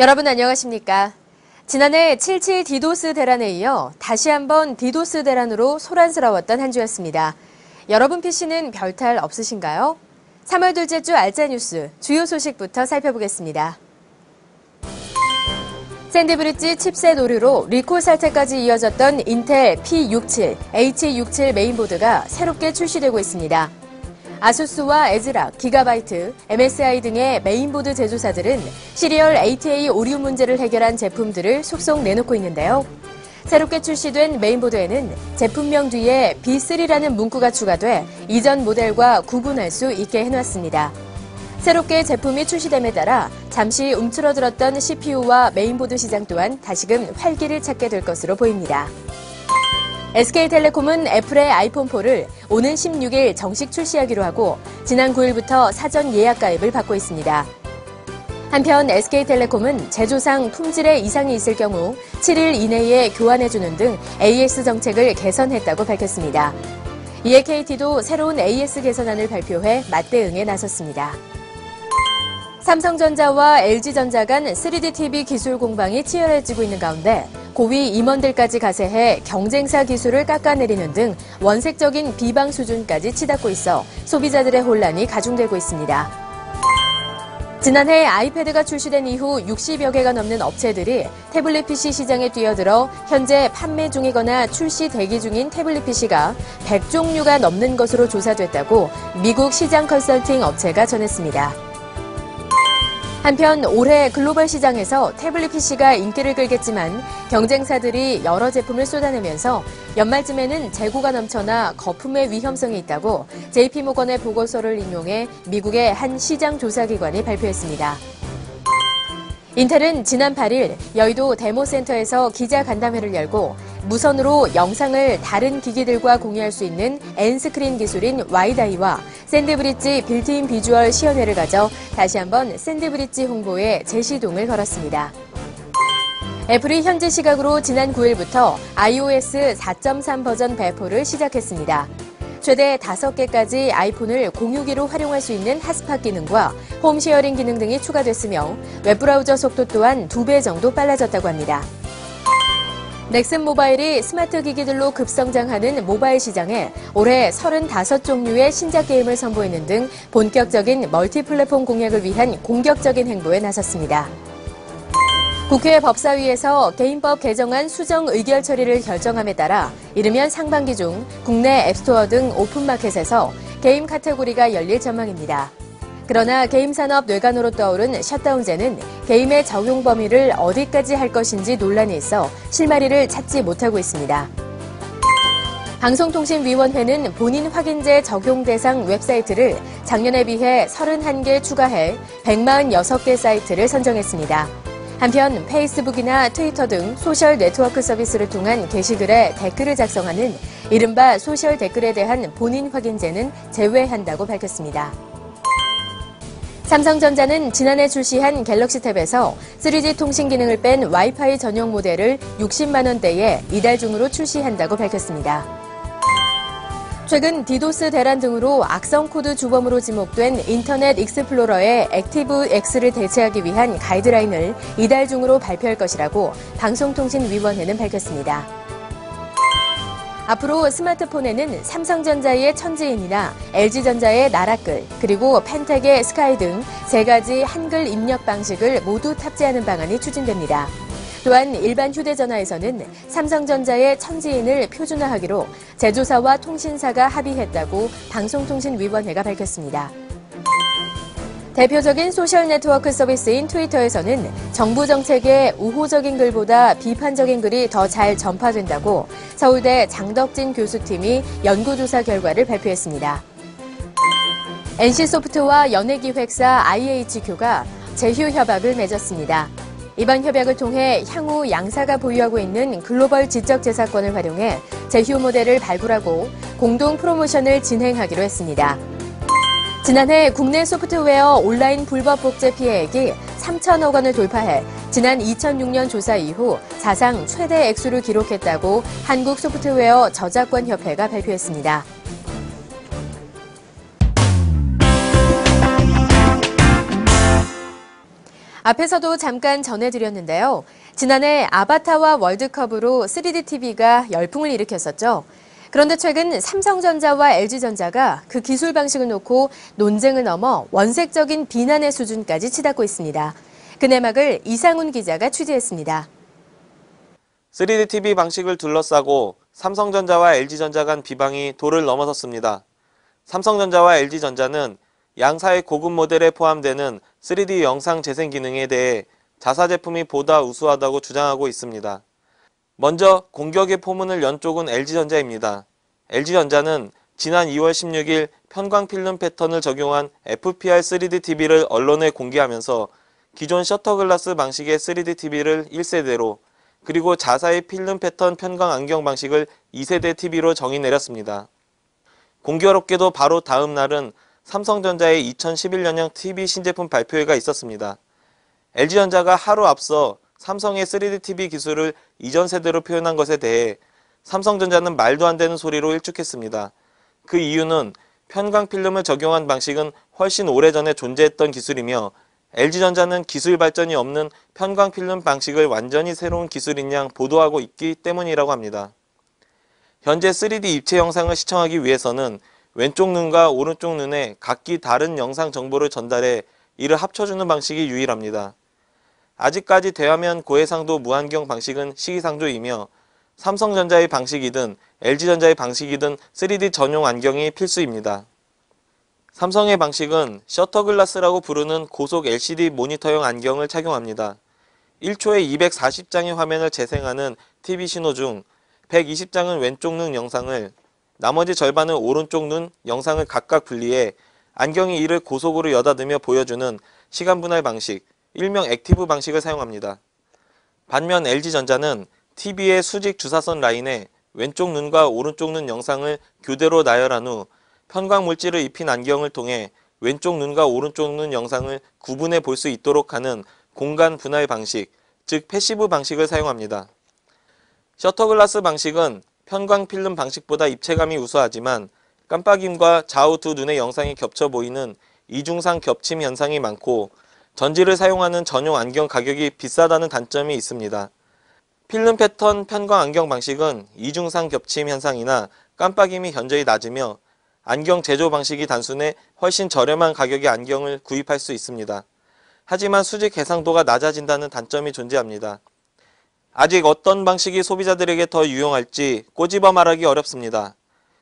여러분 안녕하십니까? 지난해 77 디도스 대란에 이어 다시 한번 디도스 대란으로 소란스러웠던 한 주였습니다. 여러분 PC는 별탈 없으신가요? 3월 둘째 주 알짜 뉴스 주요 소식부터 살펴보겠습니다. 샌드브릿지 칩셋 오류로 리콜 사태까지 이어졌던 인텔 P67, H67 메인보드가 새롭게 출시되고 있습니다. 아수스와 에즈락, 기가바이트, MSI 등의 메인보드 제조사들은 시리얼 ATA 오류 문제를 해결한 제품들을 속속 내놓고 있는데요. 새롭게 출시된 메인보드에는 제품명 뒤에 B3라는 문구가 추가돼 이전 모델과 구분할 수 있게 해놨습니다. 새롭게 제품이 출시됨에 따라 잠시 움츠러들었던 CPU와 메인보드 시장 또한 다시금 활기를 찾게 될 것으로 보입니다. SK텔레콤은 애플의 아이폰4를 오는 16일 정식 출시하기로 하고 지난 9일부터 사전 예약 가입을 받고 있습니다. 한편 SK텔레콤은 제조상 품질에 이상이 있을 경우 7일 이내에 교환해주는 등 AS 정책을 개선했다고 밝혔습니다. 이에 KT도 새로운 AS 개선안을 발표해 맞대응에 나섰습니다. 삼성전자와 LG전자 간 3D TV 기술 공방이 치열해지고 있는 가운데 고위 임원들까지 가세해 경쟁사 기술을 깎아내리는 등 원색적인 비방 수준까지 치닫고 있어 소비자들의 혼란이 가중되고 있습니다. 지난해 아이패드가 출시된 이후 60여 개가 넘는 업체들이 태블릿 PC 시장에 뛰어들어 현재 판매 중이거나 출시 대기 중인 태블릿 PC가 100종류가 넘는 것으로 조사됐다고 미국 시장 컨설팅 업체가 전했습니다. 한편 올해 글로벌 시장에서 태블릿 PC가 인기를 끌겠지만 경쟁사들이 여러 제품을 쏟아내면서 연말쯤에는 재고가 넘쳐나 거품의 위험성이 있다고 JP모건의 보고서를 인용해 미국의 한 시장 조사기관이 발표했습니다. 인텔은 지난 8일 여의도 데모센터에서 기자간담회를 열고 무선으로 영상을 다른 기기들과 공유할 수 있는 N스크린 기술인 와이다이와 샌드브릿지 빌트인 비주얼 시연회를 가져 다시 한번 샌드브릿지 홍보에 재시동을 걸었습니다. 애플이 현지 시각으로 지난 9일부터 iOS 4.3 버전 배포를 시작했습니다. 최대 5개까지 아이폰을 공유기로 활용할 수 있는 핫스팟 기능과 홈쉐어링 기능 등이 추가됐으며 웹브라우저 속도 또한 2배 정도 빨라졌다고 합니다. 넥슨 모바일이 스마트 기기들로 급성장하는 모바일 시장에 올해 35종류의 신작 게임을 선보이는 등 본격적인 멀티플랫폼 공략을 위한 공격적인 행보에 나섰습니다. 국회 법사위에서 게임법 개정안 수정 의결 처리를 결정함에 따라 이르면 상반기 중 국내 앱스토어 등 오픈마켓에서 게임 카테고리가 열릴 전망입니다. 그러나 게임 산업 뇌관으로 떠오른 셧다운제는 게임의 적용 범위를 어디까지 할 것인지 논란이 있어 실마리를 찾지 못하고 있습니다. 방송통신위원회는 본인 확인제 적용 대상 웹사이트를 작년에 비해 31개 추가해 146개 사이트를 선정했습니다. 한편 페이스북이나 트위터 등 소셜 네트워크 서비스를 통한 게시글에 댓글을 작성하는 이른바 소셜 댓글에 대한 본인 확인제는 제외한다고 밝혔습니다. 삼성전자는 지난해 출시한 갤럭시 탭에서 3G 통신 기능을 뺀 와이파이 전용 모델을 60만 원대에 이달 중으로 출시한다고 밝혔습니다. 최근 디도스 대란 등으로 악성 코드 주범으로 지목된 인터넷 익스플로러의 액티브X를 대체하기 위한 가이드라인을 이달 중으로 발표할 것이라고 방송통신위원회는 밝혔습니다. 앞으로 스마트폰에는 삼성전자의 천지인이나 LG전자의 나라끌, 그리고 펜텍의 스카이 등 3가지 한글 입력 방식을 모두 탑재하는 방안이 추진됩니다. 또한 일반 휴대전화에서는 삼성전자의 천지인을 표준화하기로 제조사와 통신사가 합의했다고 방송통신위원회가 밝혔습니다. 대표적인 소셜 네트워크 서비스인 트위터에서는 정부 정책에 우호적인 글보다 비판적인 글이 더 잘 전파된다고 서울대 장덕진 교수팀이 연구조사 결과를 발표했습니다. NC소프트와 연예기획사 IHQ가 제휴 협약을 맺었습니다. 이번 협약을 통해 향후 양사가 보유하고 있는 글로벌 지적재산권을 활용해 제휴 모델을 발굴하고 공동 프로모션을 진행하기로 했습니다. 지난해 국내 소프트웨어 온라인 불법 복제 피해액이 3천억 원을 돌파해 지난 2006년 조사 이후 사상 최대 액수를 기록했다고 한국소프트웨어 저작권협회가 발표했습니다. 앞에서도 잠깐 전해드렸는데요. 지난해 아바타와 월드컵으로 3D TV가 열풍을 일으켰었죠. 그런데 최근 삼성전자와 LG전자가 그 기술 방식을 놓고 논쟁을 넘어 원색적인 비난의 수준까지 치닫고 있습니다. 그 내막을 이상훈 기자가 취재했습니다. 3D TV 방식을 둘러싸고 삼성전자와 LG전자 간 비방이 도를 넘어섰습니다. 삼성전자와 LG전자는 양사의 고급 모델에 포함되는 3D 영상 재생 기능에 대해 자사 제품이 보다 우수하다고 주장하고 있습니다. 먼저 공격의 포문을 연 쪽은 LG전자입니다. LG전자는 지난 2월 16일 편광 필름 패턴을 적용한 FPR 3D TV를 언론에 공개하면서 기존 셔터글라스 방식의 3D TV를 1세대로 그리고 자사의 필름 패턴 편광 안경 방식을 2세대 TV로 정의 내렸습니다. 공교롭게도 바로 다음 날은 삼성전자의 2011년형 TV 신제품 발표회가 있었습니다. LG전자가 하루 앞서 삼성의 3D TV 기술을 이전 세대로 표현한 것에 대해 삼성전자는 말도 안 되는 소리로 일축했습니다. 그 이유는 편광 필름을 적용한 방식은 훨씬 오래전에 존재했던 기술이며 LG전자는 기술 발전이 없는 편광 필름 방식을 완전히 새로운 기술인 양 보도하고 있기 때문이라고 합니다. 현재 3D 입체 영상을 시청하기 위해서는 왼쪽 눈과 오른쪽 눈에 각기 다른 영상 정보를 전달해 이를 합쳐주는 방식이 유일합니다. 아직까지 대화면 고해상도 무안경 방식은 시기상조이며 삼성전자의 방식이든 LG전자의 방식이든 3D 전용 안경이 필수입니다. 삼성의 방식은 셔터글라스라고 부르는 고속 LCD 모니터형 안경을 착용합니다. 1초에 240장의 화면을 재생하는 TV 신호 중 120장은 왼쪽 눈 영상을, 나머지 절반은 오른쪽 눈 영상을 각각 분리해 안경이 이를 고속으로 여닫으며 보여주는 시간분할 방식, 일명 액티브 방식을 사용합니다. 반면 LG전자는 TV의 수직 주사선 라인에 왼쪽 눈과 오른쪽 눈 영상을 교대로 나열한 후 편광 물질을 입힌 안경을 통해 왼쪽 눈과 오른쪽 눈 영상을 구분해 볼 수 있도록 하는 공간 분할 방식, 즉 패시브 방식을 사용합니다. 셔터글라스 방식은 편광 필름 방식보다 입체감이 우수하지만 깜빡임과 좌우 두 눈의 영상이 겹쳐 보이는 이중상 겹침 현상이 많고 전지를 사용하는 전용 안경 가격이 비싸다는 단점이 있습니다. 필름 패턴 편광 안경 방식은 이중상 겹침 현상이나 깜빡임이 현저히 낮으며 안경 제조 방식이 단순해 훨씬 저렴한 가격의 안경을 구입할 수 있습니다. 하지만 수직 해상도가 낮아진다는 단점이 존재합니다. 아직 어떤 방식이 소비자들에게 더 유용할지 꼬집어 말하기 어렵습니다.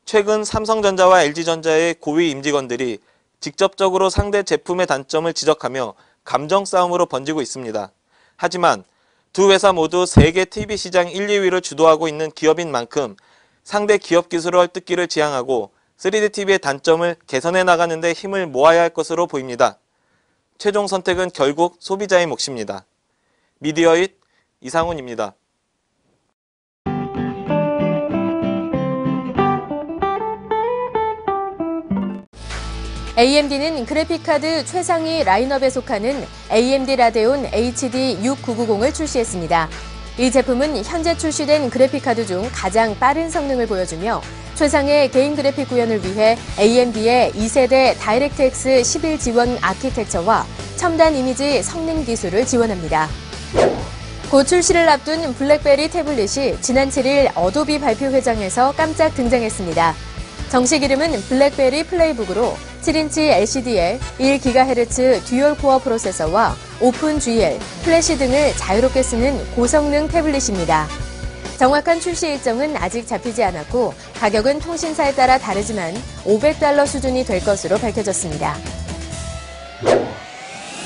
최근 삼성전자와 LG전자의 고위 임직원들이 직접적으로 상대 제품의 단점을 지적하며 감정 싸움으로 번지고 있습니다. 하지만 두 회사 모두 세계 TV 시장 1, 2위를 주도하고 있는 기업인 만큼 상대 기업 기술을 헐뜯기를 지향하고 3D TV의 단점을 개선해 나가는 데 힘을 모아야 할 것으로 보입니다. 최종 선택은 결국 소비자의 몫입니다. 미디어잇 이상훈입니다. AMD는 그래픽카드 최상위 라인업에 속하는 AMD 라데온 HD 6990을 출시했습니다. 이 제품은 현재 출시된 그래픽카드 중 가장 빠른 성능을 보여주며 최상의 개인 그래픽 구현을 위해 AMD의 2세대 다이렉트X 11 지원 아키텍처와 첨단 이미지 성능 기술을 지원합니다. 곧 출시를 앞둔 블랙베리 태블릿이 지난 7일 어도비 발표회장에서 깜짝 등장했습니다. 정식 이름은 블랙베리 플레이북으로 7인치 LCD에 1GHz 듀얼코어 프로세서와 오픈GL, 플래시 등을 자유롭게 쓰는 고성능 태블릿입니다. 정확한 출시 일정은 아직 잡히지 않았고 가격은 통신사에 따라 다르지만 $500 수준이 될 것으로 밝혀졌습니다.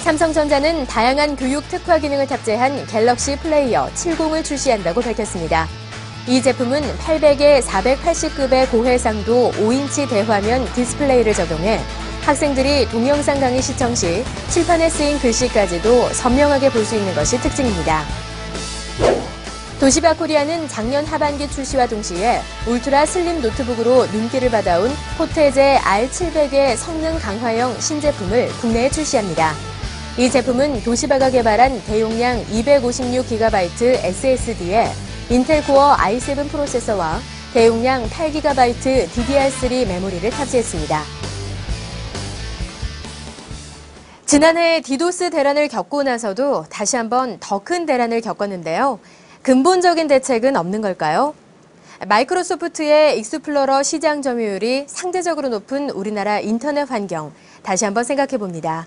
삼성전자는 다양한 교육 특화 기능을 탑재한 갤럭시 플레이어 70을 출시한다고 밝혔습니다. 이 제품은 800에 480급의 고해상도 5인치 대화면 디스플레이를 적용해 학생들이 동영상 강의 시청 시 칠판에 쓰인 글씨까지도 선명하게 볼 수 있는 것이 특징입니다. 도시바 코리아는 작년 하반기 출시와 동시에 울트라 슬림 노트북으로 눈길을 받아온 포테제 R700의 성능 강화형 신제품을 국내에 출시합니다. 이 제품은 도시바가 개발한 대용량 256GB SSD에 인텔 코어 i7 프로세서와 대용량 8GB DDR3 메모리를 탑재했습니다. 지난해 디도스 대란을 겪고 나서도 다시 한번 더 큰 대란을 겪었는데요. 근본적인 대책은 없는 걸까요? 마이크로소프트의 익스플로러 시장 점유율이 상대적으로 높은 우리나라 인터넷 환경, 다시 한번 생각해 봅니다.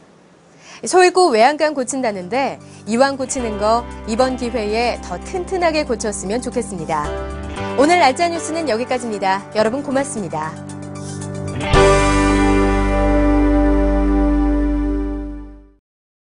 소잃고 외양간 고친다는데 이왕 고치는 거 이번 기회에 더 튼튼하게 고쳤으면 좋겠습니다. 오늘 알짜 뉴스는 여기까지입니다. 여러분 고맙습니다.